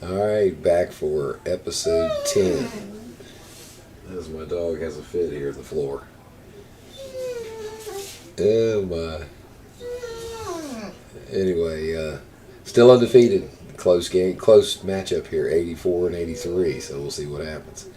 Alright, back for episode 10. As my dog has a fit here at the floor. Oh my. Anyway, still undefeated. Close game, close matchup here, 84 and 83. So we'll see what happens.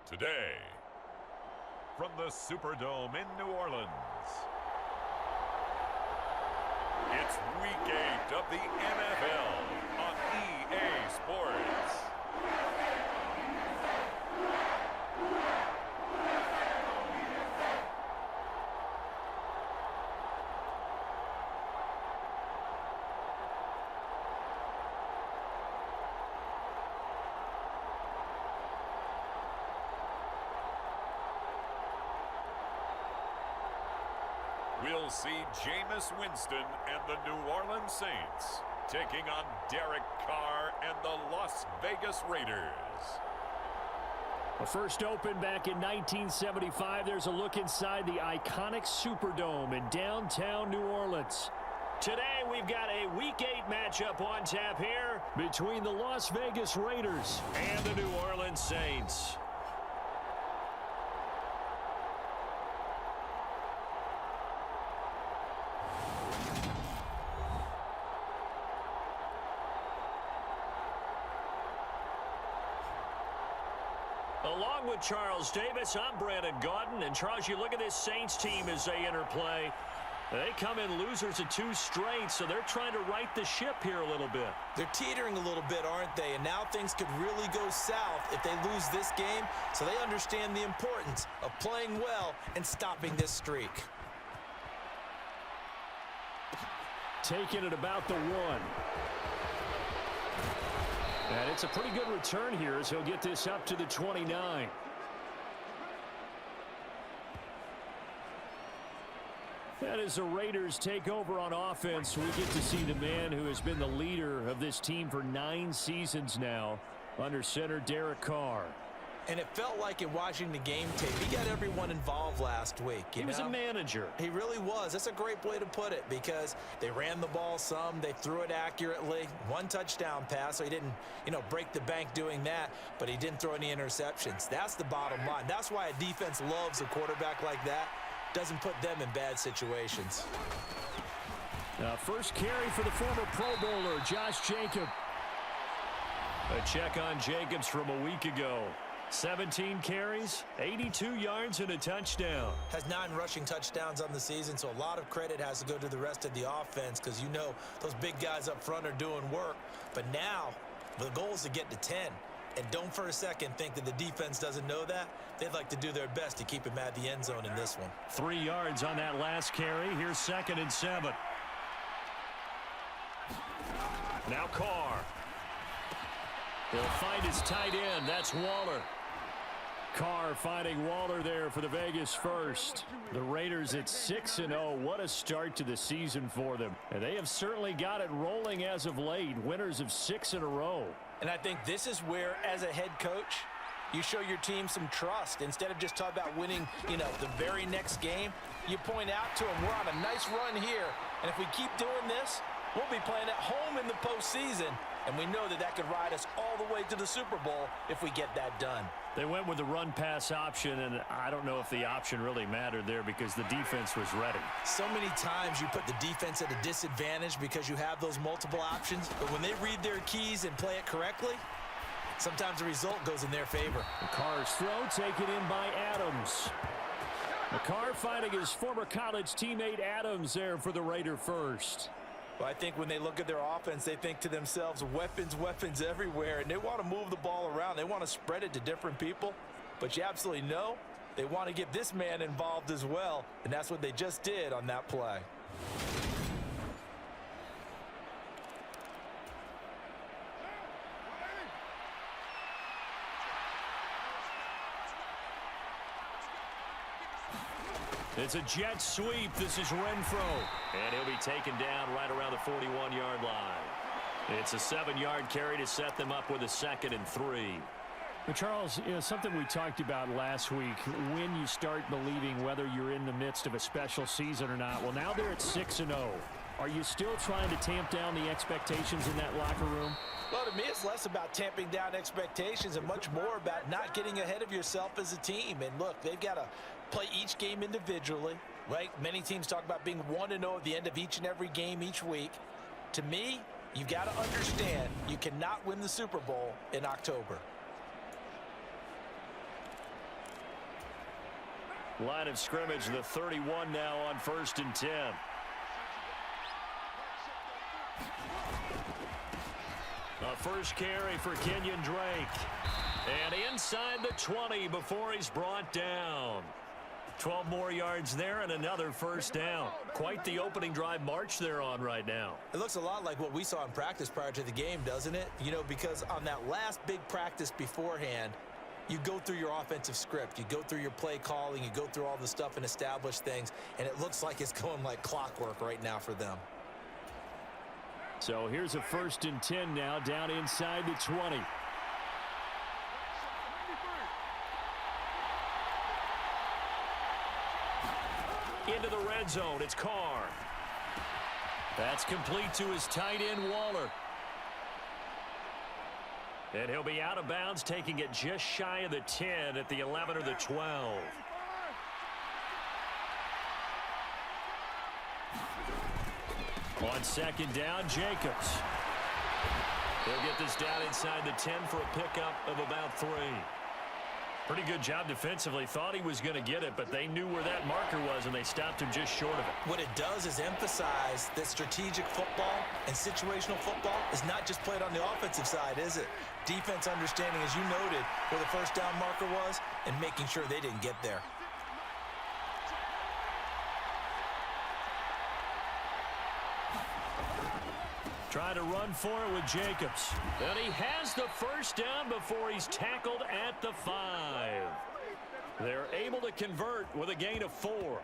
Today, from the Superdome in New Orleans, it's Week 8 of the NFL on EA Sports. We'll see Jameis Winston and the New Orleans Saints taking on Derek Carr and the Las Vegas Raiders. Well, first opened back in 1975, there's a look inside the iconic Superdome in downtown New Orleans. Today, we've got a Week 8 matchup on tap here between the Las Vegas Raiders and the New Orleans Saints. Along with Charles Davis, I'm Brandon Gaudin. And Charles, you look at this Saints team as they interplay. They come in losers of 2 straight, so they're trying to right the ship here a little bit. They're teetering a little bit, aren't they? And now things could really go south if they lose this game, so they understand the importance of playing well and stopping this streak. Taking it about the 1. And it's a pretty good return here as he'll get this up to the 29. And as the Raiders take over on offense, we get to see the man who has been the leader of this team for 9 seasons now, under center Derek Carr. And it felt like in watching the game tape, he got everyone involved last week. He was a manager. He really was. That's a great way to put it because they ran the ball some. They threw it accurately. 1 touchdown pass, so he didn't, break the bank doing that, but he didn't throw any interceptions. That's the bottom line. That's why a defense loves a quarterback like that. Doesn't put them in bad situations. First carry for the former Pro Bowler, Josh Jacobs. A check on Jacobs from a week ago. 17 carries, 82 yards, and a touchdown. Has 9 rushing touchdowns on the season, so a lot of credit has to go to the rest of the offense because those big guys up front are doing work. But now, the goal is to get to 10. And don't for a second think that the defense doesn't know that. They'd like to do their best to keep him at the end zone in this one. 3 yards on that last carry. Here's 2nd and 7. Now Carr. He'll find his tight end. That's Waller. Carr finding Waller there for the Vegas first. The Raiders at 6-0. What a start to the season for them. And they have certainly got it rolling as of late. Winners of 6 in a row. And I think this is where, as a head coach, you show your team some trust. Instead of just talking about winning, the very next game, you point out to them, we're on a nice run here. And if we keep doing this, we'll be playing at home in the postseason. And we know that could ride us all the way to the Super Bowl if we get that done. They went with the run-pass option, and I don't know if the option really mattered there because the defense was ready. So many times you put the defense at a disadvantage because you have those multiple options, but when they read their keys and play it correctly, sometimes the result goes in their favor. Carr's throw taken in by Adams. McCarr finding his former college teammate Adams there for the Raider first. Well, I think when they look at their offense, they think to themselves, weapons, weapons everywhere, and they want to move the ball around. They want to spread it to different people, but you absolutely know they want to get this man involved as well, and that's what they just did on that play. It's a jet sweep. This is Renfro. And he'll be taken down right around the 41-yard line. It's a 7-yard carry to set them up with a 2nd and 3. Well, Charles, something we talked about last week, when you start believing whether you're in the midst of a special season or not. Well, now they're at 6-0. Are you still trying to tamp down the expectations in that locker room? Well, to me, it's less about tamping down expectations and much more about not getting ahead of yourself as a team. And look, they've got to play each game individually, right? Many teams talk about being 1-0 at the end of each and every game each week. To me, you've got to understand you cannot win the Super Bowl in October. Line of scrimmage, the 31 now on 1st and 10. A first carry for Kenyon Drake. And inside the 20 before he's brought down. 12 more yards there and another first down. Quite the opening drive march they're on right now. It looks a lot like what we saw in practice prior to the game, doesn't it? You know, because on that last big practice beforehand, you go through your offensive script. You go through your play calling. You go through all the stuff and establish things. And it looks like it's going like clockwork right now for them. So here's a 1st and 10 now down inside the 20. Into the red zone, it's Carr. That's complete to his tight end, Waller. And he'll be out of bounds, taking it just shy of the 10 at the 11 or the 12. On 2nd down, Jacobs. He'll get this down inside the 10 for a pickup of about 3. Pretty good job defensively. Thought he was going to get it, but they knew where that marker was, and they stopped him just short of it. What it does is emphasize that strategic football and situational football is not just played on the offensive side, is it? Defense understanding, as you noted, where the first down marker was and making sure they didn't get there. Trying to run for it with Jacobs. And he has the first down before he's tackled at the 5. They're able to convert with a gain of 4.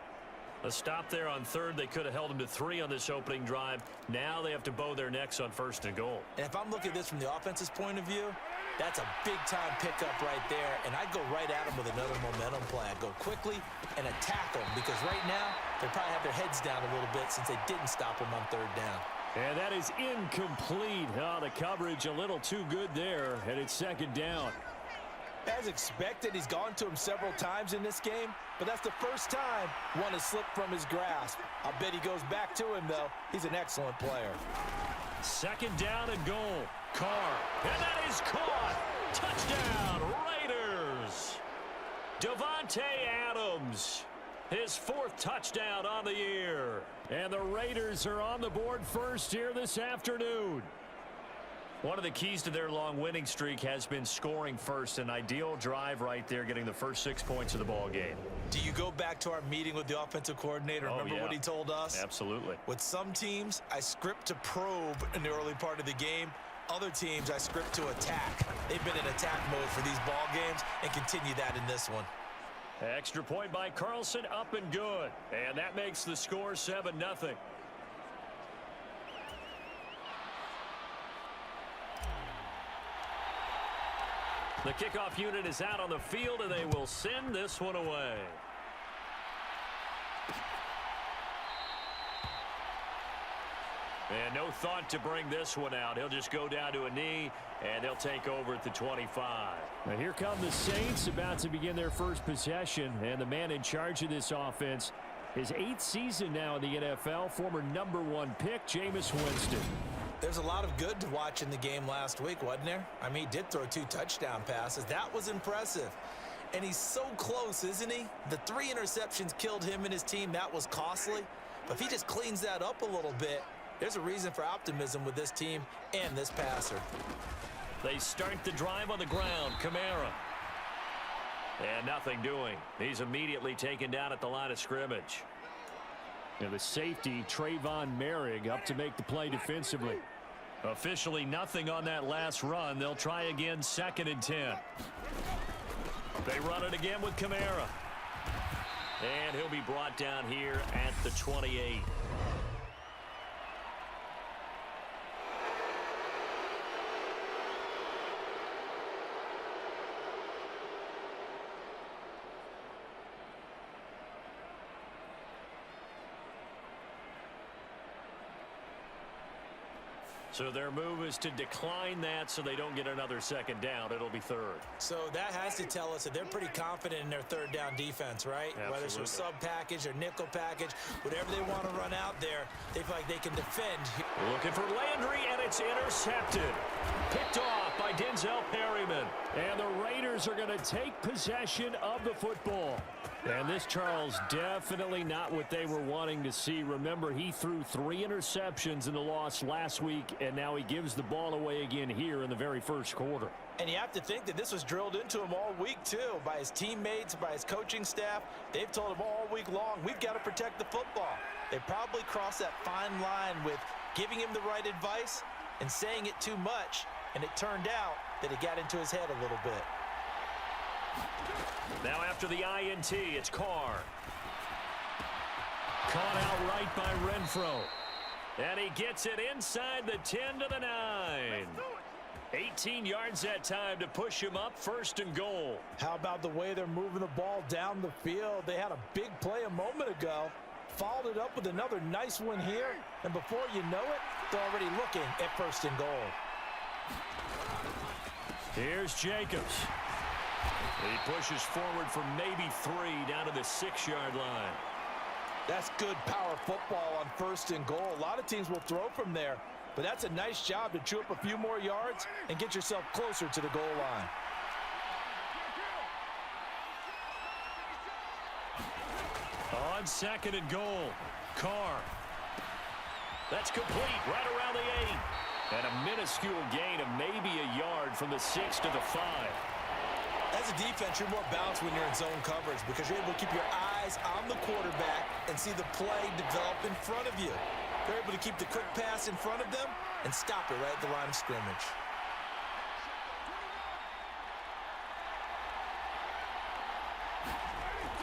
A stop there on 3rd. They could have held him to 3 on this opening drive. Now they have to bow their necks on 1st and goal. And if I'm looking at this from the offense's point of view, that's a big-time pickup right there. And I'd go right at him with another momentum play. I'd go quickly and attack them because right now they probably have their heads down a little bit since they didn't stop him on 3rd down. And that is incomplete. Oh, the coverage a little too good there, and it's 2nd down. As expected, he's gone to him several times in this game, but that's the first time one has slipped from his grasp. I'll bet he goes back to him, though. He's an excellent player. 2nd down and goal. Carr. And that is caught. Touchdown, Raiders. Davante Adams. His 4th touchdown on the year. And the Raiders are on the board first here this afternoon. One of the keys to their long winning streak has been scoring first. An ideal drive right there, getting the first 6 points of the ball game. Do you go back to our meeting with the offensive coordinator? Remember what he told us? Absolutely. With some teams, I script to probe in the early part of the game. Other teams, I script to attack. They've been in attack mode for these ball games and continue that in this one. Extra point by Carlson, up and good. And that makes the score 7-0. The kickoff unit is out on the field, and they will send this one away. And no thought to bring this one out. He'll just go down to a knee, and they'll take over at the 25. Now here come the Saints, about to begin their first possession, and the man in charge of this offense, his 8th season now in the NFL, former #1 pick, Jameis Winston. There's a lot of good to watch in the game last week, wasn't there? I mean, he did throw 2 touchdown passes. That was impressive. And he's so close, isn't he? The 3 interceptions killed him and his team. That was costly. But if he just cleans that up a little bit, there's a reason for optimism with this team and this passer. They start the drive on the ground. Kamara. And nothing doing. He's immediately taken down at the line of scrimmage. And the safety, Trayvon Merrick, up to make the play defensively. Officially nothing on that last run. They'll try again, 2nd and 10. They run it again with Kamara. And he'll be brought down here at the 28. So their move is to decline that so they don't get another 2nd down. It'll be 3rd. So that has to tell us that they're pretty confident in their 3rd down defense, right? Absolutely. Whether it's a sub package or nickel package, whatever they want to run out there, they feel like they can defend. Looking for Landry, and it's intercepted. Picked off by Denzel Perryman. And the Raiders are going to take possession of the football. And this, Charles, definitely not what they were wanting to see. Remember, he threw 3 interceptions in the loss last week, and now he gives the ball away again here in the very first quarter. And you have to think that this was drilled into him all week, too, by his teammates, by his coaching staff. They've told him all week long, we've got to protect the football. They probably crossed that fine line with giving him the right advice and saying it too much, and it turned out that it got into his head a little bit. Now after the INT, it's Carr. Caught out right by Renfro. And he gets it inside the 10 to the 9. 18 yards that time to push him up, 1st and goal. How about the way they're moving the ball down the field? They had a big play a moment ago. Followed it up with another nice one here. And before you know it, they're already looking at 1st and goal. Here's Jacobs. He pushes forward for maybe 3 down to the 6-yard line. That's good power football on 1st and goal. A lot of teams will throw from there, but that's a nice job to chew up a few more yards and get yourself closer to the goal line. On 2nd and goal, Carr. That's complete right around the 8. And a minuscule gain of maybe a yard from the 6 to the 5. As a defense, you're more balanced when you're in zone coverage because you're able to keep your eyes on the quarterback and see the play develop in front of you. They're able to keep the quick pass in front of them and stop it right at the line of scrimmage.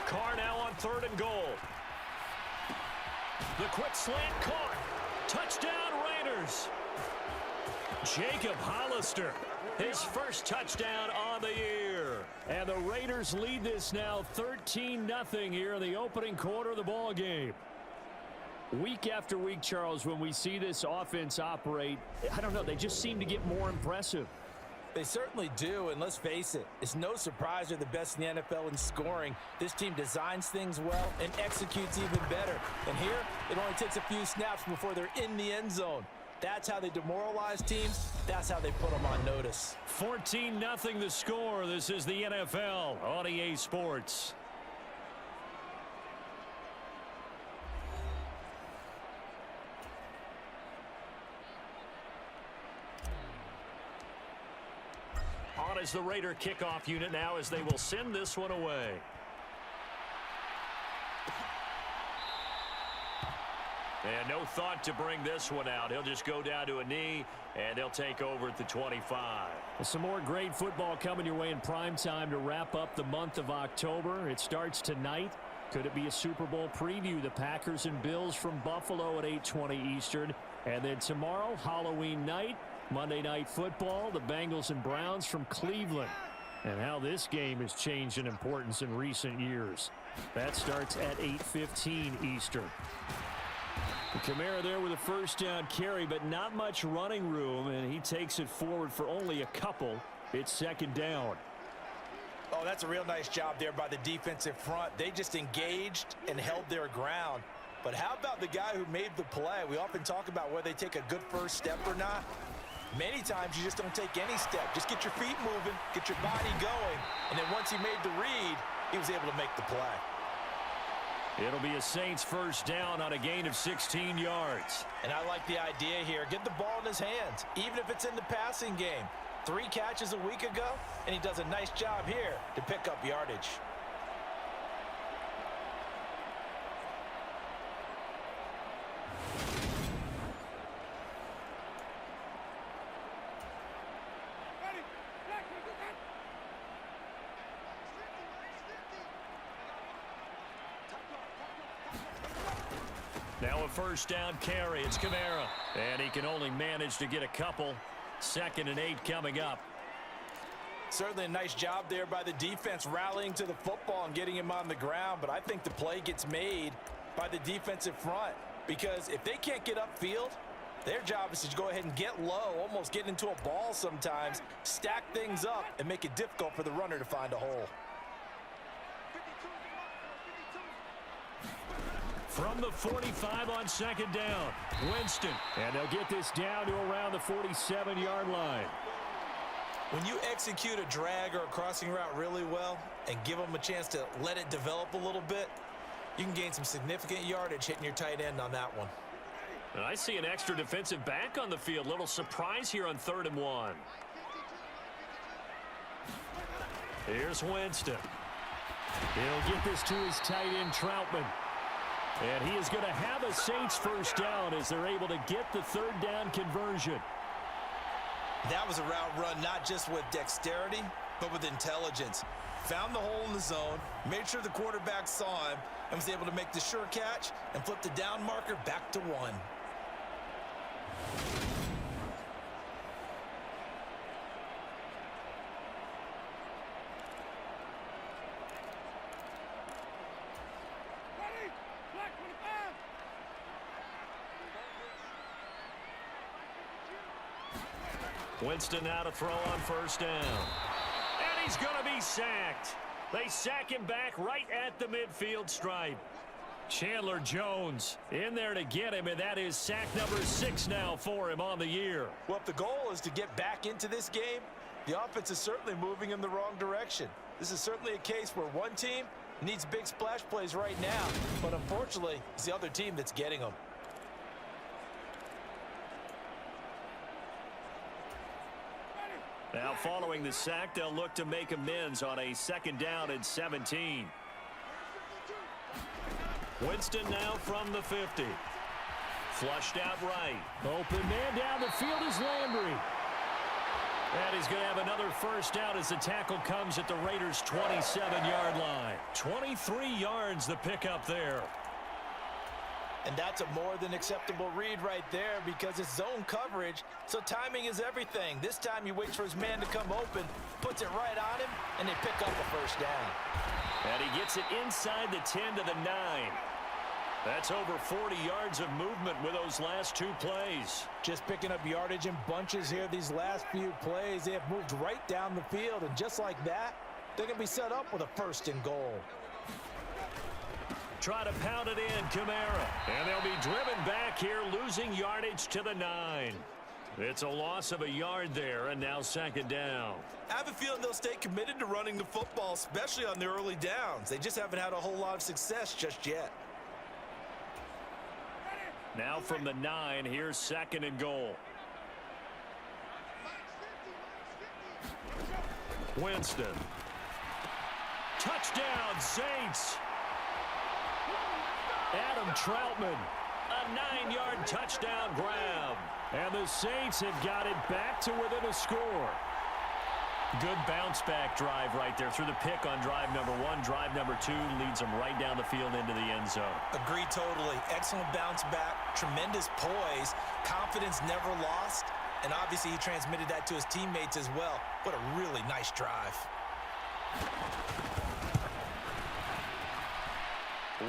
Carr now on 3rd and goal. The quick slant caught. Touchdown Raiders. Jacob Hollister, his first touchdown on the year. And the Raiders lead this now 13-0 here in the opening quarter of the ball game. Week after week, Charles, when we see this offense operate, I don't know, they just seem to get more impressive. They certainly do, and let's face it, it's no surprise they're the best in the NFL in scoring. This team designs things well and executes even better. And here, it only takes a few snaps before they're in the end zone. That's how they demoralize teams. That's how they put them on notice. 14-0 the score. This is the NFL on EA Sports. On is the Raider kickoff unit now as they will send this one away. And no thought to bring this one out. He'll just go down to a knee, and they'll take over at the 25. Some more great football coming your way in prime time to wrap up the month of October. It starts tonight. Could it be a Super Bowl preview? The Packers and Bills from Buffalo at 8:20 Eastern. And then tomorrow, Halloween night, Monday Night Football, the Bengals and Browns from Cleveland. And how this game has changed in importance in recent years. That starts at 8:15 Eastern. Kamara there with a first down carry, but not much running room, and he takes it forward for only a couple. It's 2nd down. Oh, that's a real nice job there by the defensive front. They just engaged and held their ground. But how about the guy who made the play? We often talk about whether they take a good first step or not. Many times you just don't take any step. Just get your feet moving, get your body going, and then once he made the read, he was able to make the play. It'll be a Saints first down on a gain of 16 yards. And I like the idea here. Get the ball in his hands, even if it's in the passing game. 3 catches a week ago, and he does a nice job here to pick up yardage. Now a first down carry. It's Kamara. And he can only manage to get a couple. 2nd and 8 coming up. Certainly a nice job there by the defense rallying to the football and getting him on the ground. But I think the play gets made by the defensive front. Because if they can't get upfield, their job is to go ahead and get low, almost get into a ball sometimes, stack things up, and make it difficult for the runner to find a hole. From the 45 on 2nd down, Winston. And they'll get this down to around the 47-yard line. When you execute a drag or a crossing route really well and give them a chance to let it develop a little bit, you can gain some significant yardage hitting your tight end on that one. And I see an extra defensive back on the field. Little surprise here on 3rd and 1. Here's Winston. He'll get this to his tight end, Troutman. And he is going to have a Saints first down as they're able to get the 3rd down conversion. That was a route run not just with dexterity, but with intelligence. Found the hole in the zone, made sure the quarterback saw him, and was able to make the sure catch and flip the down marker back to 1. Winston now to throw on first down. And he's going to be sacked. They sack him back right at the midfield stripe. Chandler Jones in there to get him, and that is sack number 6 now for him on the year. Well, if the goal is to get back into this game, the offense is certainly moving in the wrong direction. This is certainly a case where one team needs big splash plays right now, but unfortunately, it's the other team that's getting them. Now following the sack, they'll look to make amends on a 2nd down and 17. Winston now from the 50. Flushed out right. Open man down the field is Landry. And he's going to have another first down as the tackle comes at the Raiders' 27-yard line. 23 yards the pickup there. And that's a more than acceptable read right there because it's zone coverage, so timing is everything. This time he waits for his man to come open, puts it right on him, and they pick up a first down. And he gets it inside the 10 to the 9. That's over 40 yards of movement with those last 2 plays. Just picking up yardage in bunches here these last few plays. They have moved right down the field, and just like that, they're going to be set up with a 1st and goal. Try to pound it in, Kamara. And they'll be driven back here, losing yardage to the 9. It's a loss of a yard there, and now 2nd down. I have a feeling they'll stay committed to running the football, especially on the early downs. They just haven't had a whole lot of success just yet. Now from the 9, here's 2nd and goal. Winston. Touchdown, Saints. Adam Troutman, a 9-yard touchdown grab. And the Saints have got it back to within a score. Good bounce-back drive right there through the pick on drive number 1. Drive number 2 leads them right down the field into the end zone. Agree totally. Excellent bounce back, tremendous poise, confidence never lost, and obviously he transmitted that to his teammates as well. What a really nice drive.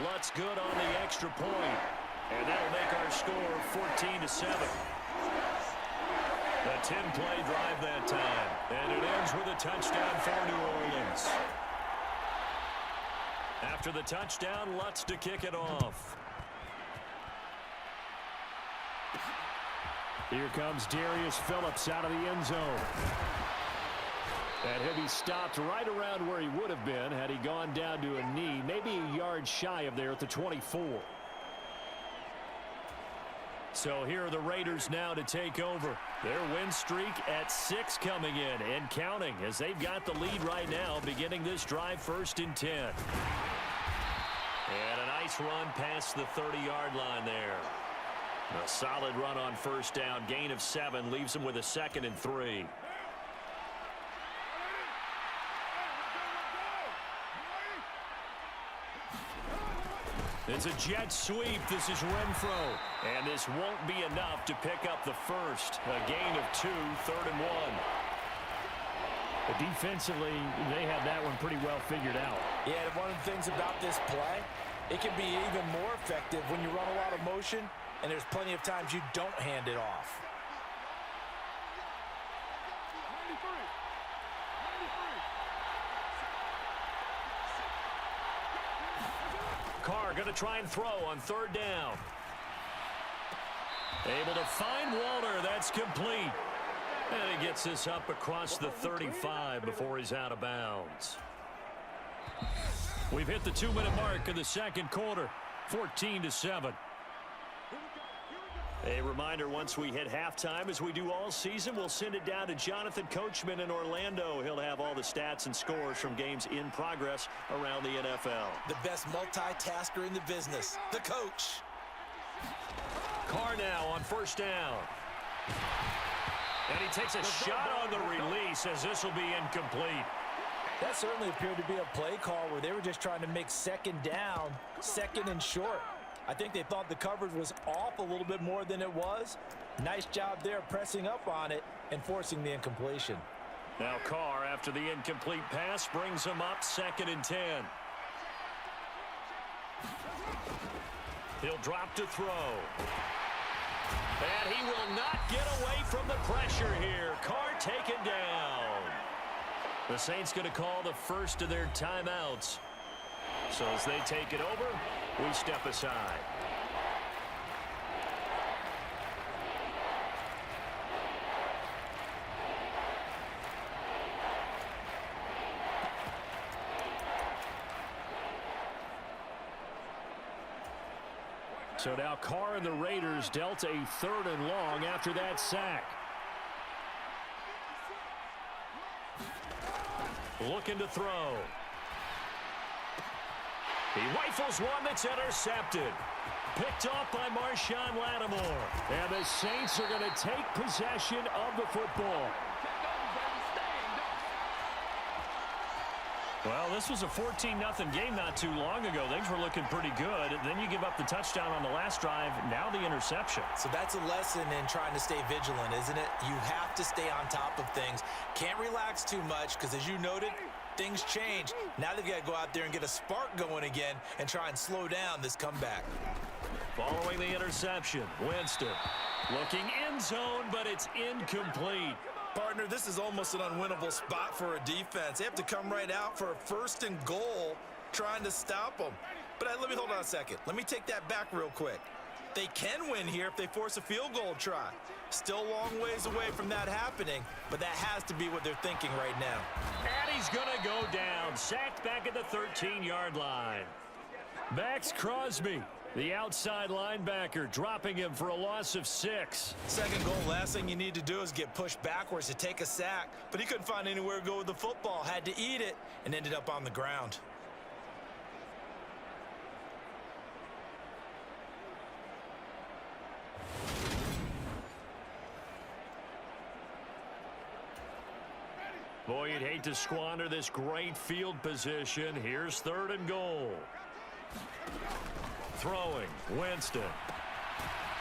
Lutz good on the extra point. And that'll make our score 14-7. A 10-play drive that time. And it ends with a touchdown for New Orleans. After the touchdown, Lutz to kick it off. Here comes Darius Phillips out of the end zone. And he'll be stopped right around where he would have been had he gone down to a knee, maybe a yard shy of there at the 24. So here are the Raiders now to take over. Their win streak at 6 coming in and counting as they've got the lead right now, beginning this drive 1st and 10. And a nice run past the 30-yard line there. A solid run on 1st down, gain of 7, leaves them with a 2nd and 3. It's a jet sweep. This is Renfro. And this won't be enough to pick up the first. A gain of 2, 3rd and 1. But defensively, they have that one pretty well figured out. Yeah, and one of the things about this play, it can be even more effective when you run a lot of motion, and there's plenty of times you don't hand it off. Carr going to try and throw on 3rd down. Able to find Walter. That's complete. And he gets this up across the 35 before he's out of bounds. We've hit the 2-minute mark of the 2nd quarter. 14-7. A reminder, once we hit halftime, as we do all season, we'll send it down to Jonathan Coachman in Orlando. He'll have all the stats and scores from games in progress around the NFL. The best multitasker in the business, the coach. Carr now on 1st down. And he takes a shot on the release as this will be incomplete. That certainly appeared to be a play call where they were just trying to make 2nd down, 2nd and short. I think they thought the coverage was off a little bit more than it was. Nice job there pressing up on it and forcing the incompletion. Now Carr, after the incomplete pass, brings him up 2nd and 10. He'll drop to throw. And he will not get away from the pressure here. Carr taken down. The Saints going to call the first of their timeouts. So as they take it over, we step aside. So now Carr and the Raiders dealt a 3rd and long after that sack. Looking to throw. He rifles one that's intercepted. Picked off by Marshawn Lattimore. And the Saints are going to take possession of the football. Well, this was a 14-0 game not too long ago. Things were looking pretty good. Then you give up the touchdown on the last drive. Now the interception. So that's a lesson in trying to stay vigilant, isn't it? You have to stay on top of things. Can't relax too much because, as you noted, things change. Now they've got to go out there and get a spark going again and try and slow down this comeback. Following the interception, Winston looking end zone, but it's incomplete. Partner, this is almost an unwinnable spot for a defense. They have to come right out for a 1st and goal trying to stop them. But let me hold on a second. Let me take that back real quick. They can win here if they force a field goal try. Still a long ways away from that happening, but that has to be what they're thinking right now. And he's going to go down. Sacked back at the 13-yard line. Max Crosby, the outside linebacker, dropping him for a loss of 6. 2nd goal, last thing you need to do is get pushed backwards to take a sack. But he couldn't find anywhere to go with the football. Had to eat it and ended up on the ground. Boy, you'd hate to squander this great field position. Here's 3rd and goal. Throwing, Winston.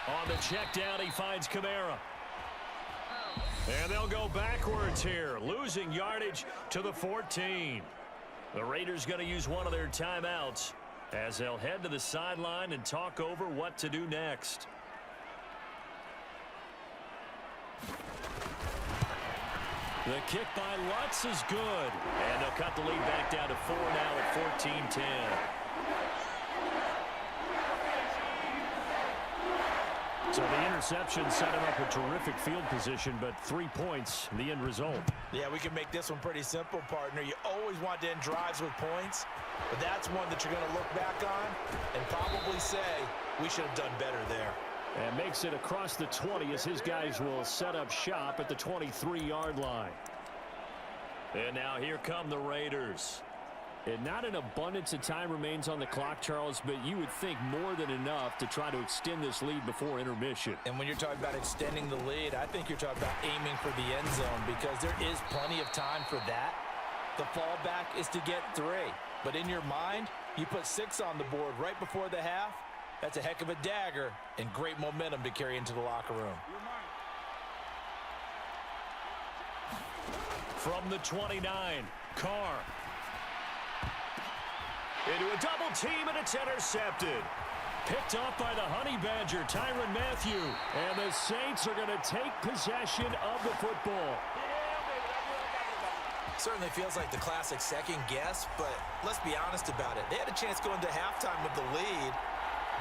On the check down, he finds Kamara. And they'll go backwards here, losing yardage to the 14. The Raiders going to use one of their timeouts as they'll head to the sideline and talk over what to do next. The kick by Lutz is good. And they'll cut the lead back down to 4 now at 14-10. So the interception set him up a terrific field position, but 3 points, the end result. Yeah, we can make this one pretty simple, partner. You always want to end drives with points, but that's one that you're going to look back on and probably say, we should have done better there. And makes it across the 20 as his guys will set up shop at the 23-yard line. And now here come the Raiders. And not an abundance of time remains on the clock, Charles, but you would think more than enough to try to extend this lead before intermission. And when you're talking about extending the lead, I think you're talking about aiming for the end zone because there is plenty of time for that. The fallback is to get 3. But in your mind, you put 6 on the board right before the half. That's a heck of a dagger and great momentum to carry into the locker room. From the 29, Carr. Into a double team, and it's intercepted. Picked off by the Honey Badger, Tyrann Mathieu. And the Saints are going to take possession of the football. Certainly feels like the classic second guess, but let's be honest about it. They had a chance going to halftime with the lead.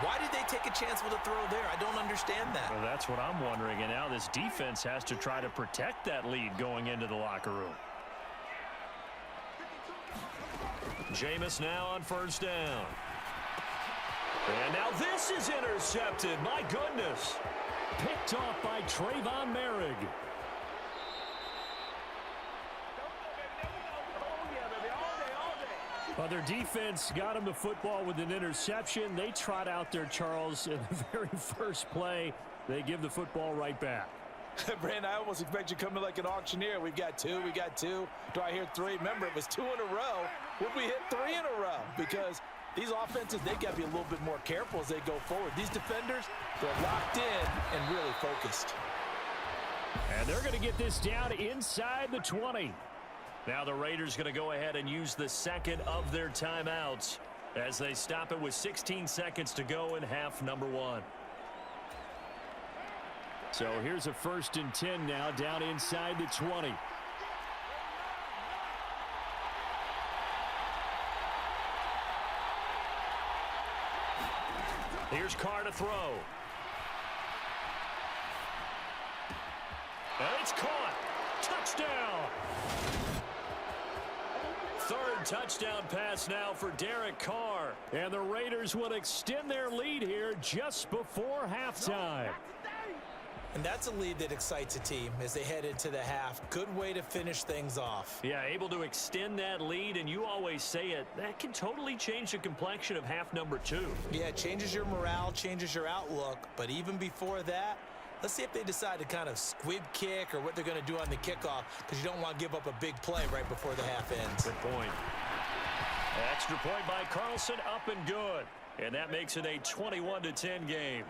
Why did they take a chance with a throw there? I don't understand that. Well, that's what I'm wondering. And now this defense has to try to protect that lead going into the locker room. Jameis now on first down. And now this is intercepted. My goodness. Picked off by Trayvon Merrick. Well, their defense got him the football with an interception. They trot out there, Charles, in the very first play. They give the football right back. Brandon, I almost expect you to come in like an auctioneer. We've got 2, we got 2. Do I hear 3? Remember, it was 2 in a row. Would we hit 3 in a row? Because these offenses, they got to be a little bit more careful as they go forward. These defenders, they're locked in and really focused. And they're going to get this down inside the 20. Now the Raiders going to go ahead and use the second of their timeouts as they stop it with 16 seconds to go in half number 1. So here's a 1st and 10 now down inside the 20. Here's Carr to throw. And it's caught. Touchdown. 3rd touchdown pass now for Derek Carr. And the Raiders will extend their lead here just before halftime. And that's a lead that excites a team as they head into the half. Good way to finish things off. Yeah, able to extend that lead, and you always say it, that can totally change the complexion of half number 2. Yeah, it changes your morale, changes your outlook. But even before that, let's see if they decide to kind of squib kick or what they're going to do on the kickoff, because you don't want to give up a big play right before the half ends. Good point. Extra point by Carlson, up and good. And that makes it a 21-10 game.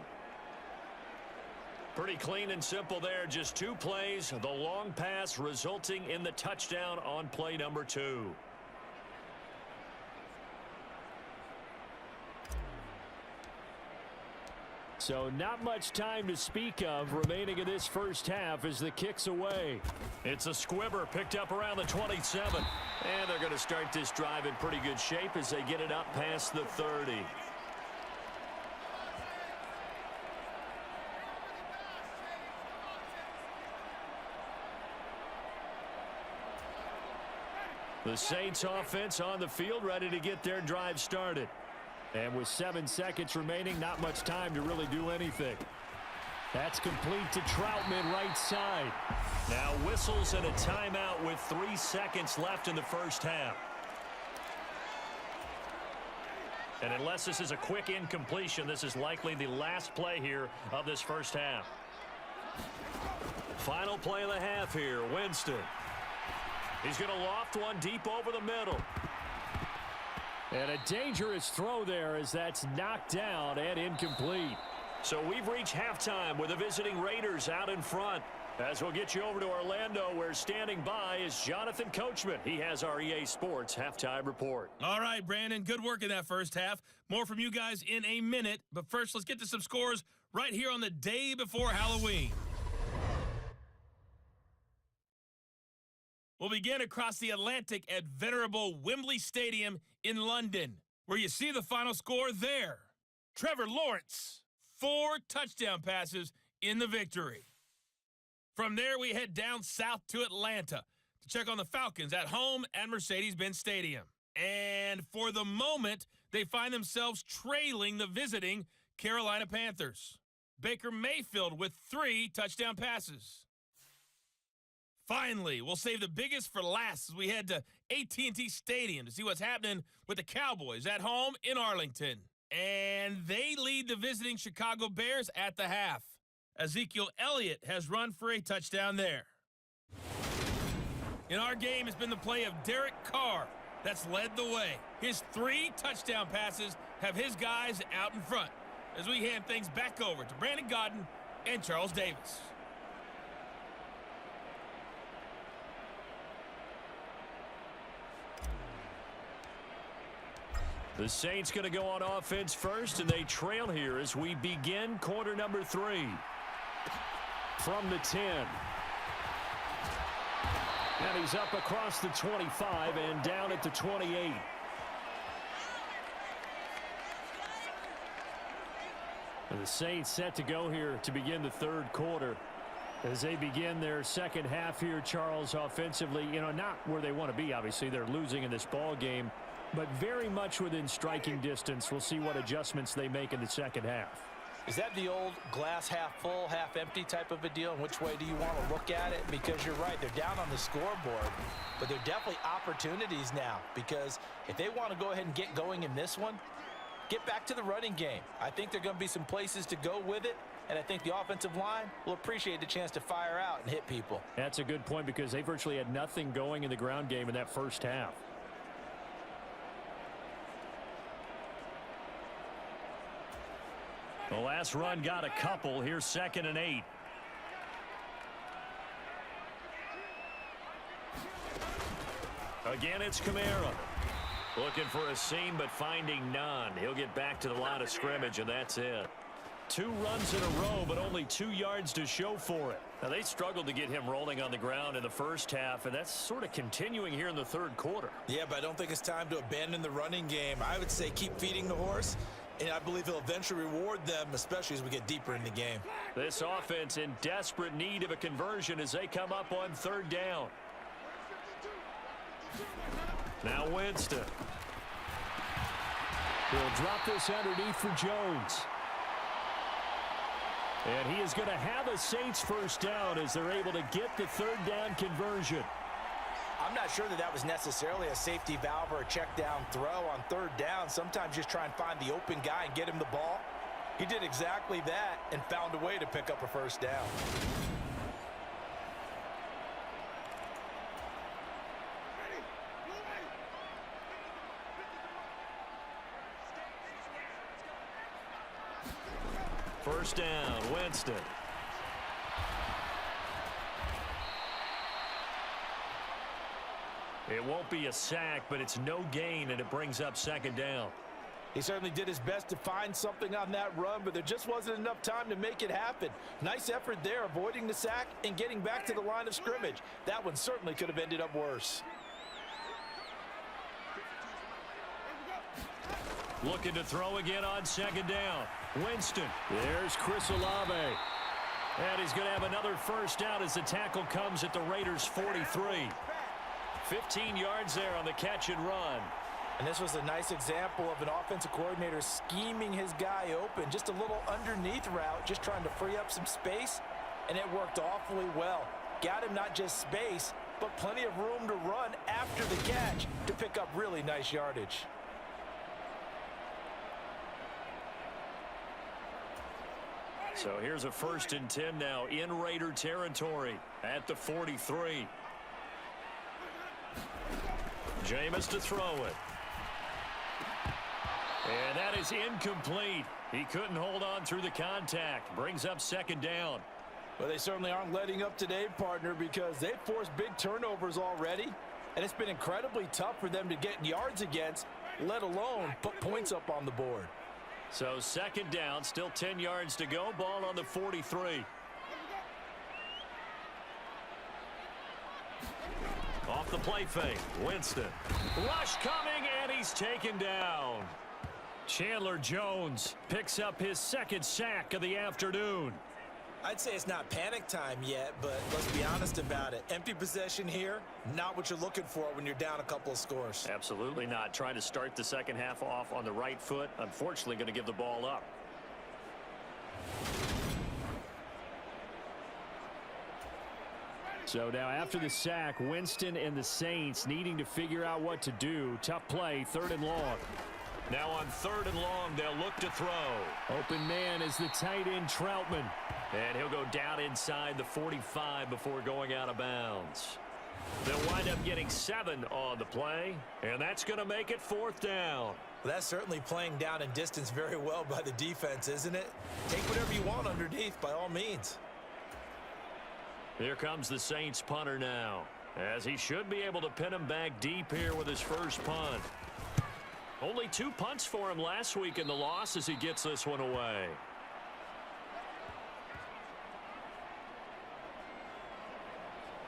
Pretty clean and simple there. Just 2 plays. The long pass resulting in the touchdown on play number 2. So not much time to speak of remaining in this first half as the kick's away. It's a squibber picked up around the 27. And they're going to start this drive in pretty good shape as they get it up past the 30. The Saints offense on the field ready to get their drive started. And with 7 seconds remaining, not much time to really do anything. That's complete to Troutman right side. Now whistles and a timeout with 3 seconds left in the first half. And unless this is a quick incompletion, this is likely the last play here of this first half. Final play of the half here, Winston. He's going to loft one deep over the middle. And a dangerous throw there as that's knocked down and incomplete. So we've reached halftime with the visiting Raiders out in front. As we'll get you over to Orlando, where standing by is Jonathan Coachman. He has our EA Sports halftime report. All right, Brandon, good work in that first half. More from you guys in a minute. But first, let's get to some scores right here on the day before Halloween. We'll begin across the Atlantic at venerable Wembley Stadium in London, where you see the final score there. Trevor Lawrence, 4 touchdown passes in the victory. From there, we head down south to Atlanta to check on the Falcons at home at Mercedes-Benz Stadium. And for the moment, they find themselves trailing the visiting Carolina Panthers. Baker Mayfield with 3 touchdown passes. Finally, we'll save the biggest for last as we head to AT&T Stadium to see what's happening with the Cowboys at home in Arlington. And they lead the visiting Chicago Bears at the half. Ezekiel Elliott has run for a touchdown there. In our game, it's been the play of Derek Carr that's led the way. His 3 touchdown passes have his guys out in front as we hand things back over to Brandon Godden and Charles Davis. The Saints going to go on offense first, and they trail here as we begin quarter number 3. From the 10. And he's up across the 25 and down at the 28. And the Saints set to go here to begin the third quarter. As they begin their second half here, Charles, offensively, not where they want to be, obviously. They're losing in this ball game, but very much within striking distance. We'll see what adjustments they make in the second half. Is that the old glass half full, half empty type of a deal? And which way do you want to look at it? Because you're right, they're down on the scoreboard, but they're definitely opportunities now, because if they want to go ahead and get going in this one, get back to the running game. I think there are going to be some places to go with it, and I think the offensive line will appreciate the chance to fire out and hit people. That's a good point, because they virtually had nothing going in the ground game in that first half. The last run got a couple. Here's 2nd and 8. Again, it's Kamara. Looking for a seam, but finding none. He'll get back to the line of scrimmage, and that's it. 2 runs in a row, but only 2 yards to show for it. Now, they struggled to get him rolling on the ground in the first half, and that's sort of continuing here in the third quarter. Yeah, but I don't think it's time to abandon the running game. I would say keep feeding the horse, and I believe he'll eventually reward them, especially as we get deeper in the game. This offense in desperate need of a conversion as they come up on 3rd down. Now Winston. He'll drop this underneath for Jones. And he is going to have a Saints first down as they're able to get the 3rd down conversion. I'm not sure that was necessarily a safety valve or a check down throw on 3rd down. Sometimes just try and find the open guy and get him the ball. He did exactly that and found a way to pick up a first down. First down, Winston. It won't be a sack, but it's no gain, and it brings up 2nd down. He certainly did his best to find something on that run, but there just wasn't enough time to make it happen. Nice effort there, avoiding the sack and getting back to the line of scrimmage. That one certainly could have ended up worse. Looking to throw again on 2nd down. Winston. There's Chris Olave. And he's going to have another first down as the tackle comes at the Raiders' 43. 15 yards there on the catch and run. And this was a nice example of an offensive coordinator scheming his guy open. Just a little underneath route, just trying to free up some space, and it worked awfully well. Got him not just space, but plenty of room to run after the catch to pick up really nice yardage. So here's a 1st and 10 now in Raider territory at the 43. Jameis to throw it. And that is incomplete. He couldn't hold on through the contact. Brings up 2nd down. Well, they certainly aren't letting up today, partner, because they've forced big turnovers already. And it's been incredibly tough for them to get yards against, let alone put points up on the board. So 2nd down, still 10 yards to go. Ball on the 43. Off the play fake, Winston. Rush coming, and he's taken down. Chandler Jones picks up his second sack of the afternoon. I'd say it's not panic time yet, but let's be honest about it. Empty possession here, not what you're looking for when you're down a couple of scores. Absolutely not. Trying to start the second half off on the right foot. Unfortunately, going to give the ball up. So now after the sack, Winston and the Saints needing to figure out what to do. Tough play, 3rd and long. Now on 3rd and long, they'll look to throw. Open man is the tight end, Troutman. And he'll go down inside the 45 before going out of bounds. They'll wind up getting 7 on the play, and that's going to make it 4th down. Well, that's certainly playing down in distance very well by the defense, isn't it? Take whatever you want underneath by all means. Here comes the Saints punter now, as he should be able to pin him back deep here with his first punt. Only 2 punts for him last week in the loss as he gets this one away.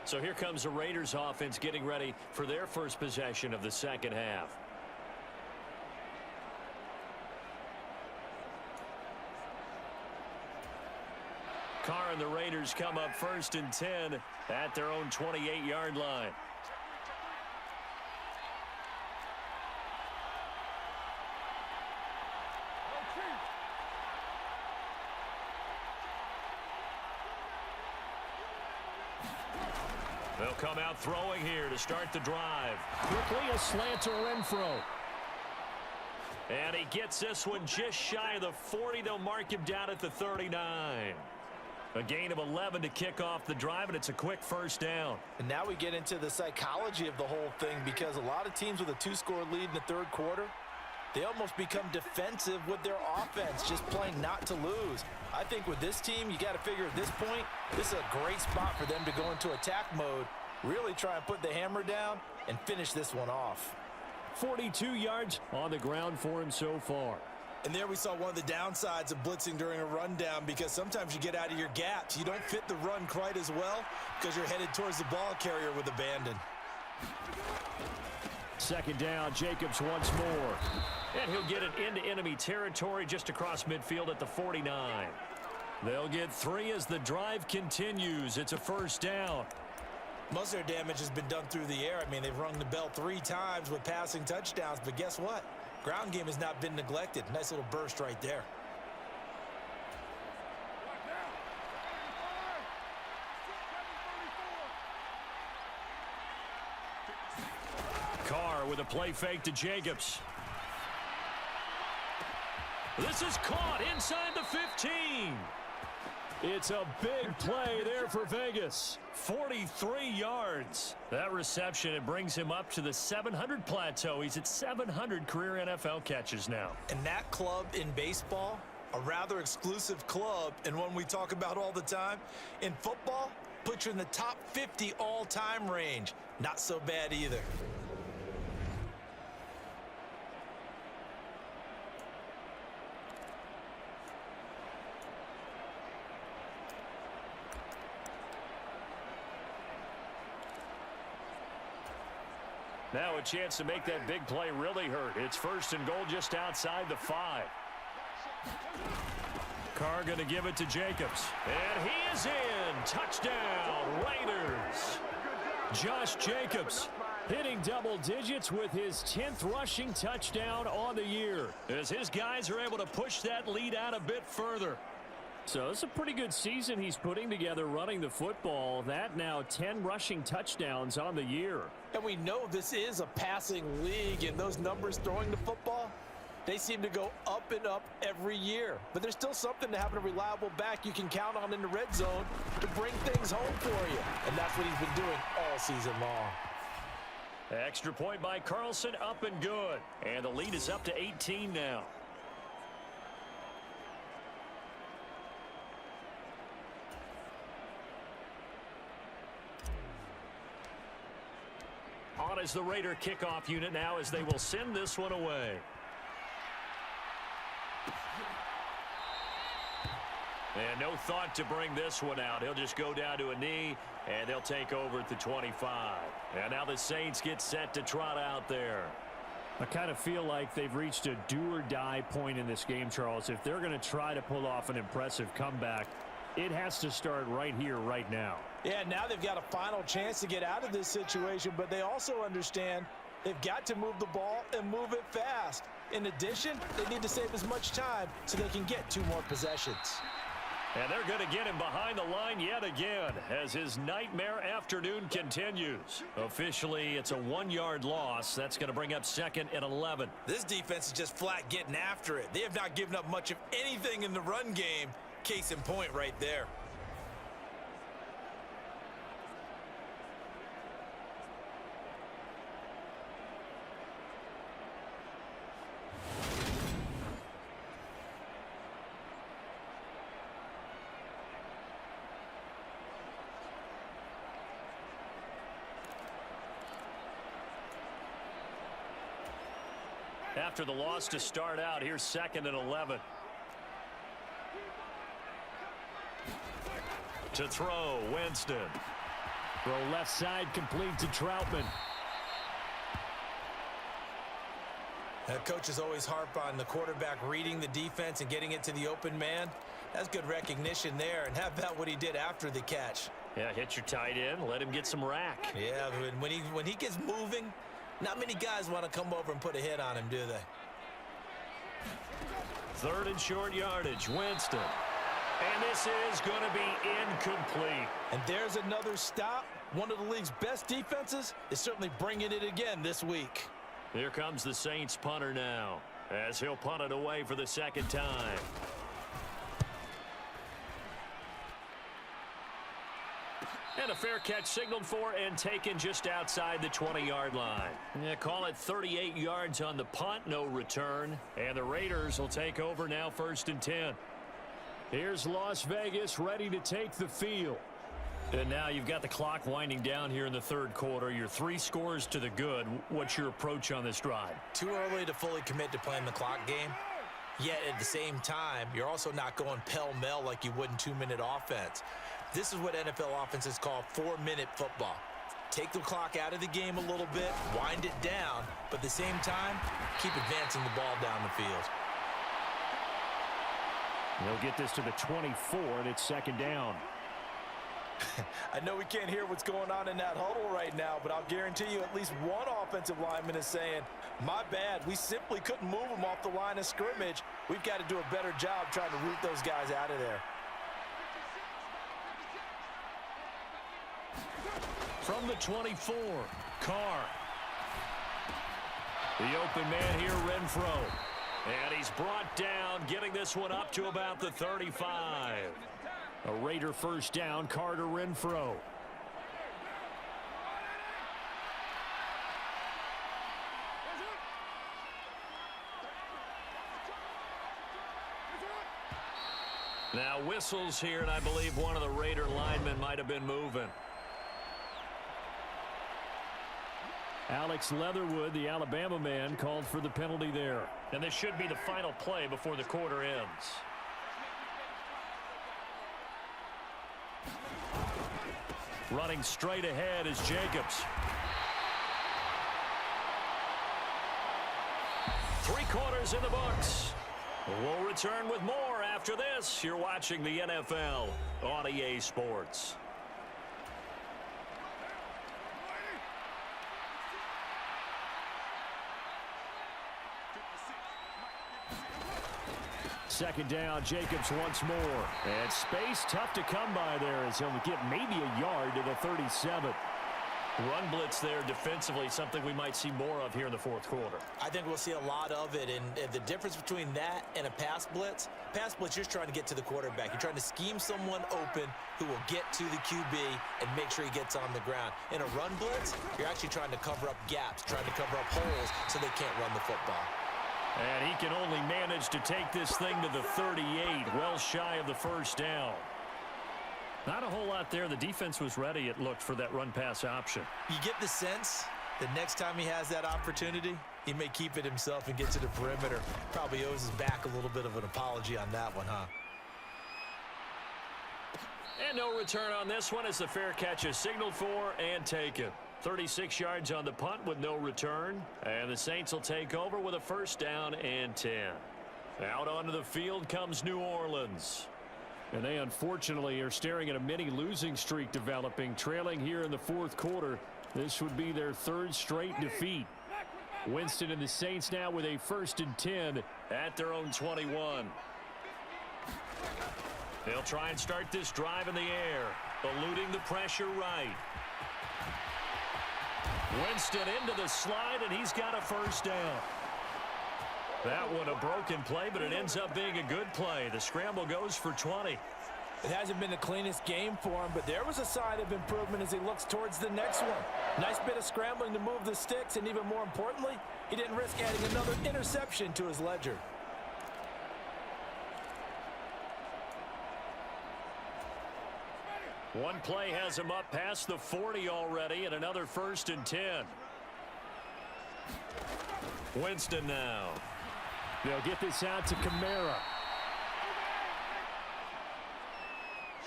So here comes the Raiders offense getting ready for their first possession of the second half. Carr and the Raiders come up 1st and 10 at their own 28-yard line. They'll come out throwing here to start the drive. Quickly a slant to Renfro. And he gets this one just shy of the 40. They'll mark him down at the 39. A gain of 11 to kick off the drive, and it's a quick first down. And now we get into the psychology of the whole thing, because a lot of teams with a 2-score lead in the 3rd quarter, they almost become defensive with their offense, just playing not to lose. I think with this team, you got to figure at this point, this is a great spot for them to go into attack mode, really try and put the hammer down and finish this one off. 42 yards on the ground for him so far. And there we saw one of the downsides of blitzing during a rundown, because sometimes you get out of your gaps. You don't fit the run quite as well because you're headed towards the ball carrier with abandon. 2nd down, Jacobs once more. And he'll get it into enemy territory just across midfield at the 49. They'll get 3 as the drive continues. It's a first down. Most of their damage has been done through the air. I mean, they've rung the bell 3 times with passing touchdowns, but guess what? Ground game has not been neglected. Nice little burst right there. Carr with a play fake to Jacobs. This is caught inside the 15. It's a big play there for Vegas. 43 yards. That reception, it brings him up to the 700 plateau. He's at 700 career NFL catches now. And that club in baseball, a rather exclusive club, and one we talk about all the time. In football, puts you in the top 50 all-time range. Not so bad either. Now a chance to make that big play really hurt. It's 1st and goal just outside the 5. Carr going to give it to Jacobs. And he is in. Touchdown, Raiders. Josh Jacobs hitting double digits with his 10th rushing touchdown on the year, as his guys are able to push that lead out a bit further. So it's a pretty good season he's putting together running the football. That now 10 rushing touchdowns on the year. And we know this is a passing league, and those numbers throwing the football, they seem to go up and up every year. But there's still something to having a reliable back you can count on in the red zone to bring things home for you. And that's what he's been doing all season long. Extra point by Carlson, up and good. And the lead is up to 18 now. On is the Raider kickoff unit now, as they will send this one away. And no thought to bring this one out. He'll just go down to a knee, and they'll take over at the 25. And now the Saints get set to trot out there. I kind of feel like they've reached a do-or-die point in this game, Charles. If they're going to try to pull off an impressive comeback, it has to start right here, right now. Yeah, now they've got a final chance to get out of this situation, but they also understand they've got to move the ball and move it fast. In addition, they need to save as much time so they can get 2 more possessions. And they're going to get him behind the line yet again as his nightmare afternoon continues. Officially, it's a 1-yard loss. That's going to bring up 2nd and 11. This defense is just flat getting after it. They have not given up much of anything in the run game. Case in point right there. After the loss to start out, here's 2nd and 11. To throw, Winston. Throw left side, complete to Troutman. Coaches always harp on the quarterback reading the defense and getting it to the open man. That's good recognition there. And how about what he did after the catch? Yeah, hit your tight end, let him get some rack. Yeah, when he gets moving, not many guys want to come over and put a hit on him, do they? 3rd and short yardage, Winston. And this is going to be incomplete. And there's another stop. One of the league's best defenses is certainly bringing it again this week. Here comes the Saints punter now, as he'll punt it away for the 2nd time. And a fair catch signaled for and taken just outside the 20-yard line. Yeah, call it 38 yards on the punt, no return. And the Raiders will take over now, 1st and 10. Here's Las Vegas ready to take the field. And now you've got the clock winding down here in the 3rd quarter. You're 3 scores to the good. What's your approach on this drive? Too early to fully commit to playing the clock game. Yet at the same time, you're also not going pell-mell like you would in 2-minute offense. This is what NFL offenses call 4-minute football. Take the clock out of the game a little bit, wind it down, but at the same time, keep advancing the ball down the field. They'll get this to the 24, and it's 2nd down. I know we can't hear what's going on in that huddle right now, but I'll guarantee you at least one offensive lineman is saying, my bad, we simply couldn't move them off the line of scrimmage. We've got to do a better job trying to root those guys out of there. From the 24, Carr. The open man here, Renfro. And he's brought down, getting this one up to about the 35. A Raider 1st down, Carter Renfro. Now whistles here, and I believe one of the Raider linemen might have been moving. Alex Leatherwood, the Alabama man, called for the penalty there. And this should be the final play before the quarter ends. Running straight ahead is Jacobs. 3 quarters in the books. We'll return with more after this. You're watching the NFL on EA Sports. Second down, Jacobs once more. And space tough to come by there as he'll get maybe a yard to the 37. Run blitz there defensively, something we might see more of here in the 4th quarter. I think we'll see a lot of it, and the difference between that and a pass blitz, you're trying to get to the quarterback. You're trying to scheme someone open who will get to the QB and make sure he gets on the ground. In a run blitz, you're actually trying to cover up gaps, trying to cover up holes so they can't run the football. And he can only manage to take this thing to the 38, well shy of the 1st down. Not a whole lot there. The defense was ready, it looked, for that run-pass option. You get the sense that next time he has that opportunity, he may keep it himself and get to the perimeter. Probably owes his back a little bit of an apology on that one, huh? And no return on this one as the fair catch is signaled for and taken. 36 yards on the punt with no return. And the Saints will take over with a first down and 10. Out onto the field comes New Orleans. And they unfortunately are staring at a mini losing streak developing, trailing here in the fourth quarter. This would be their third straight defeat. Winston and the Saints now with a 1st and 10 at their own 21. They'll try and start this drive in the air, eluding the pressure right. Winston into the slide, and he's got a first down. That one a broken play, but it ends up being a good play. The scramble goes for 20. It hasn't been the cleanest game for him, but there was a sign of improvement as he looks towards the next one. Nice bit of scrambling to move the sticks, and even more importantly, he didn't risk adding another interception to his ledger. One play has him up past the 40 already, and another 1st and 10. Winston now. They'll get this out to Kamara.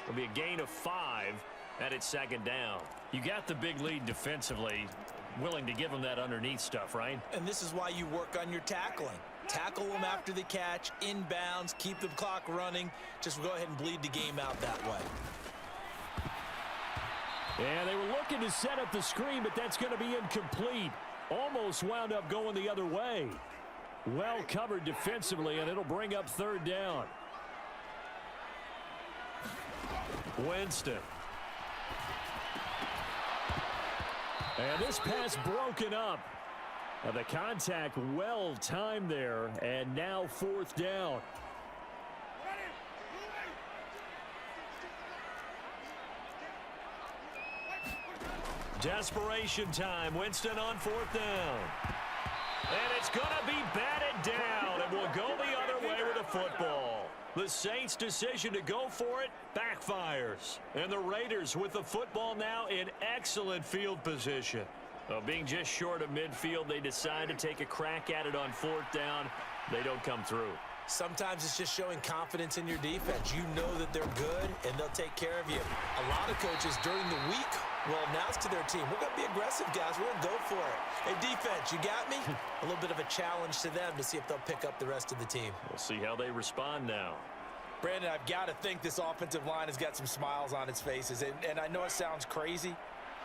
It'll be a gain of 5, and it's 2nd down. You got the big lead defensively. Willing to give them that underneath stuff, right? And this is why you work on your tackling. Tackle them after the catch, inbounds, keep the clock running. Just go ahead and bleed the game out that way. Yeah, they were looking to set up the screen, but that's going to be incomplete. Almost wound up going the other way. Well covered defensively, and it'll bring up 3rd down. Winston. And this pass broken up. The contact well timed there, and now 4th down. Desperation time. Winston on 4th down. And it's going to be batted down, and we'll go the other way with the football. The Saints' decision to go for it backfires. And the Raiders with the football now in excellent field position. Being just short of midfield, they decide to take a crack at it on 4th down. They don't come through. Sometimes it's just showing confidence in your defense. You know that they're good, and they'll take care of you. A lot of coaches during the week will announce to their team, we're going to be aggressive, guys. We're going to go for it. Hey, defense, you got me? A little bit of a challenge to them to see if they'll pick up the rest of the team. We'll see how they respond now. Brandon, I've got to think this offensive line has got some smiles on its faces. And I know it sounds crazy,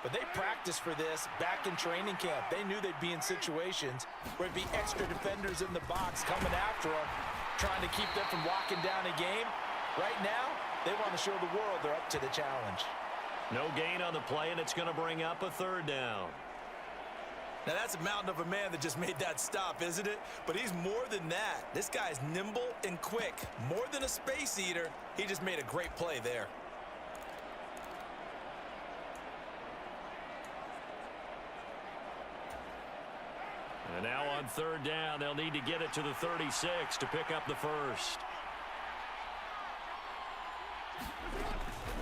but they practiced for this back in training camp. They knew they'd be in situations where it'd be extra defenders in the box coming after them, trying to keep them from locking down a game. Right now, they want to show the world they're up to the challenge. No gain on the play, and it's going to bring up a 3rd down. Now, that's a mountain of a man that just made that stop, isn't it? But he's more than that. This guy's nimble and quick. More than a space eater, he just made a great play there. And now on 3rd down, they'll need to get it to the 36 to pick up the first.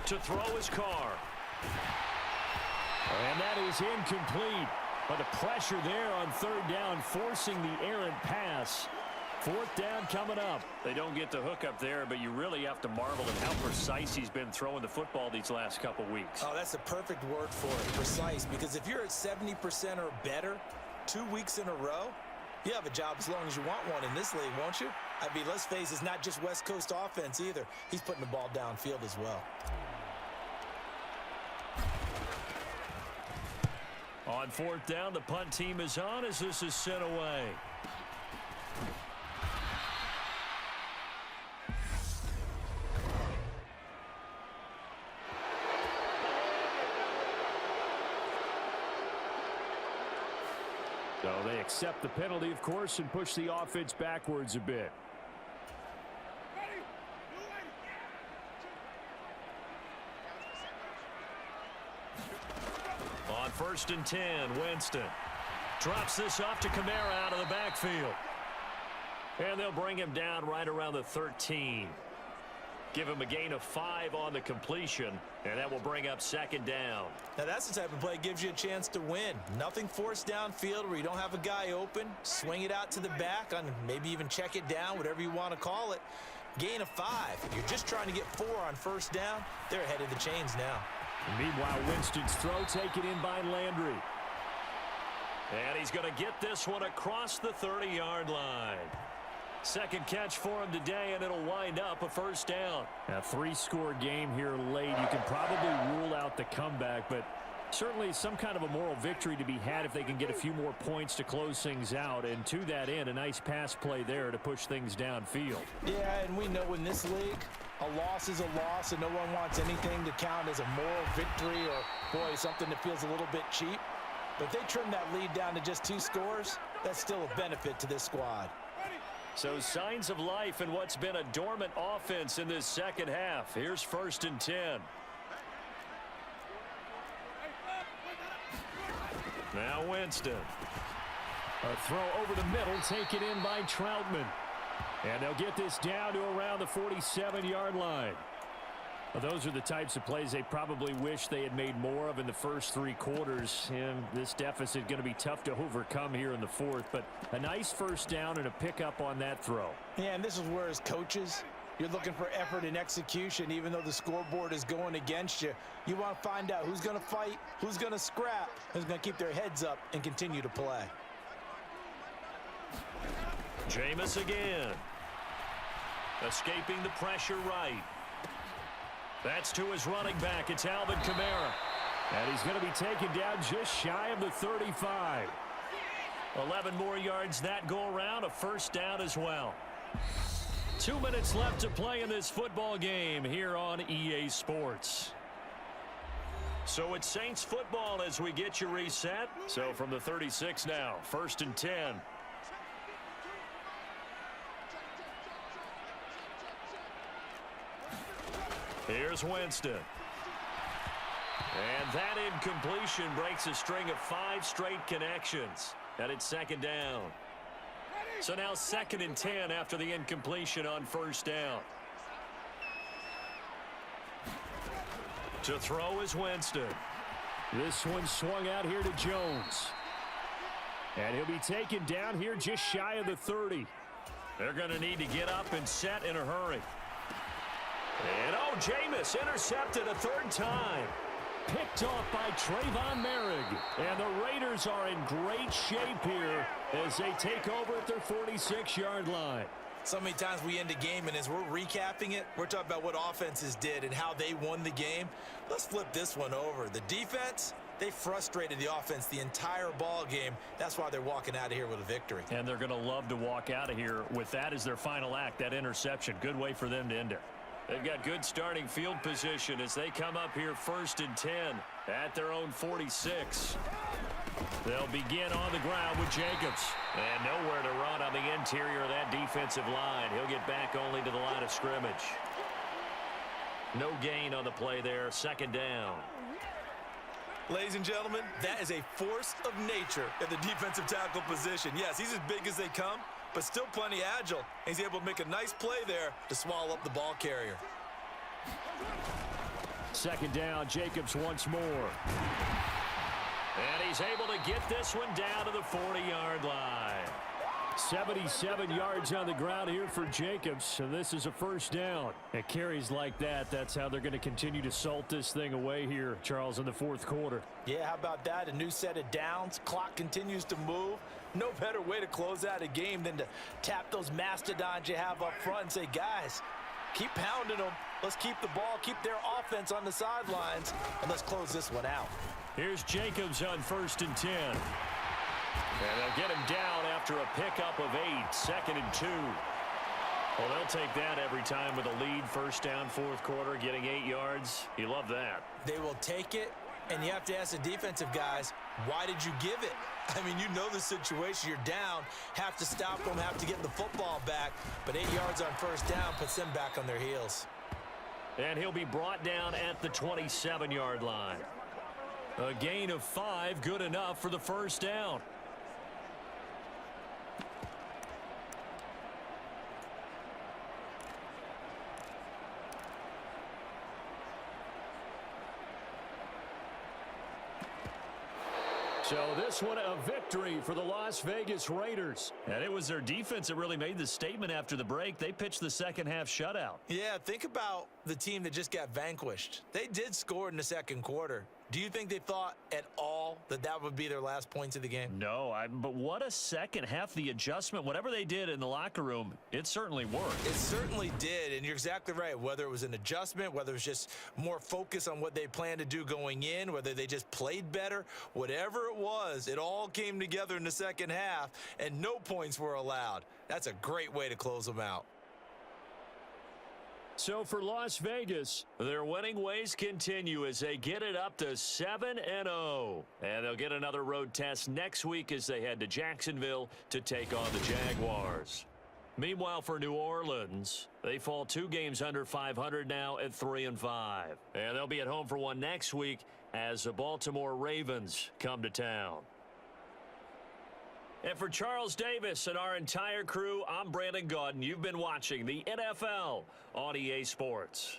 To throw his Carr. And that is incomplete. But the pressure there on 3rd down, forcing the errant pass. 4th down coming up. They don't get the hook up there, but you really have to marvel at how precise he's been throwing the football these last couple weeks. Oh, that's the perfect word for it, precise. Because if you're at 70% or better 2 weeks in a row, you have a job as long as you want one in this league, won't you? I mean, let's face it, it's not just West Coast offense either. He's putting the ball downfield as well. On 4th down, the punt team is on as this is sent away. So they accept the penalty, of course, and push the offense backwards a bit. On 1st and 10, Winston drops this off to Kamara out of the backfield. And they'll bring him down right around the 13. Give him a gain of 5 on the completion, and that will bring up 2nd down. Now, that's the type of play that gives you a chance to win. Nothing forced downfield where you don't have a guy open. Swing it out to the back, on maybe even check it down, whatever you want to call it. Gain of 5. You're just trying to get 4 on first down. They're ahead of the chains now. Meanwhile, Winston's throw taken in by Landry. And he's going to get this one across the 30-yard line. Second catch for him today, and it'll wind up a first down. A 3-score game here late. You can probably rule out the comeback, but certainly some kind of a moral victory to be had if they can get a few more points to close things out. And to that end, a nice pass play there to push things downfield. Yeah, and we know in this league, a loss is a loss, and no one wants anything to count as a moral victory or, boy, something that feels a little bit cheap. But if they trim that lead down to just 2 scores, that's still a benefit to this squad. So signs of life in what's been a dormant offense in this second half. Here's 1st and 10. Now Winston. A throw over the middle, taken in by Troutman. And they'll get this down to around the 47-yard line. Well, those are the types of plays they probably wish they had made more of in the first 3 quarters. And this deficit going to be tough to overcome here in the 4th. But a nice first down and a pickup on that throw. Yeah, and this is where, as coaches, you're looking for effort and execution. Even though the scoreboard is going against you, you want to find out who's going to fight, who's going to scrap, who's going to keep their heads up and continue to play. Jameis again. Escaping the pressure right. That's to his running back. It's Alvin Kamara. And he's going to be taken down just shy of the 35. 11 more yards that go around. A first down as well. 2 minutes left to play in this football game here on EA Sports. So it's Saints football as we get you reset. So from the 36 now, 1st and 10. Here's Winston. And that incompletion breaks a string of 5 straight connections. And it's 2nd down. So now 2nd and 10 after the incompletion on first down. To throw is Winston. This one swung out here to Jones. And he'll be taken down here just shy of the 30. They're going to need to get up and set in a hurry. And Jameis intercepted a 3rd time. Picked off by Trayvon Merrick. And the Raiders are in great shape here as they take over at their 46-yard line. So many times we end a game, and as we're recapping it, we're talking about what offenses did and how they won the game. Let's flip this one over. The defense, they frustrated the offense the entire ball game. That's why they're walking out of here with a victory. And they're going to love to walk out of here with that as their final act, that interception. Good way for them to end it. They've got good starting field position as they come up here 1st and 10 at their own 46. They'll begin on the ground with Jacobs. And nowhere to run on the interior of that defensive line. He'll get back only to the line of scrimmage. No gain on the play there. 2nd down. Ladies and gentlemen, that is a force of nature at the defensive tackle position. Yes, he's as big as they come, but still plenty agile. And he's able to make a nice play there to swallow up the ball carrier. 2nd down, Jacobs once more. And he's able to get this one down to the 40-yard line. 77 yards on the ground here for Jacobs, and this is a first down. At carries like that, that's how they're going to continue to salt this thing away here, Charles, in the 4th quarter. Yeah, how about that? A new set of downs. Clock continues to move. No better way to close out a game than to tap those mastodons you have up front and say, guys, keep pounding them. Let's keep the ball, keep their offense on the sidelines, and let's close this one out. Here's Jacobs on 1st and 10. And they'll get him down after a pickup of 8, 2nd and 2. Well, they'll take that every time with a lead. First down, 4th quarter, getting 8 yards. You love that. They will take it, and you have to ask the defensive guys, why did you give it? I mean, you know the situation. You're down, have to stop them, have to get the football back. But 8 yards on first down puts them back on their heels. And he'll be brought down at the 27-yard line. A gain of 5, good enough for the first down. So this one a victory for the Las Vegas Raiders. And it was their defense that really made the statement after the break. They pitched the second half shutout. Yeah, think about the team that just got vanquished. They did score in the second quarter. Do you think they thought at all that that would be their last points of the game? No, but what a second half. The adjustment, whatever they did in the locker room, it certainly worked. It certainly did, and you're exactly right. Whether it was an adjustment, whether it was just more focus on what they planned to do going in, whether they just played better, whatever it was, it all came together in the second half, and no points were allowed. That's a great way to close them out. So for Las Vegas, their winning ways continue as they get it up to 7-0. And they'll get another road test next week as they head to Jacksonville to take on the Jaguars. Meanwhile, for New Orleans, they fall 2 games under 500 now at 3-5. And they'll be at home for one next week as the Baltimore Ravens come to town. And for Charles Davis and our entire crew, I'm Brandon Gaudin. You've been watching the NFL on EA Sports.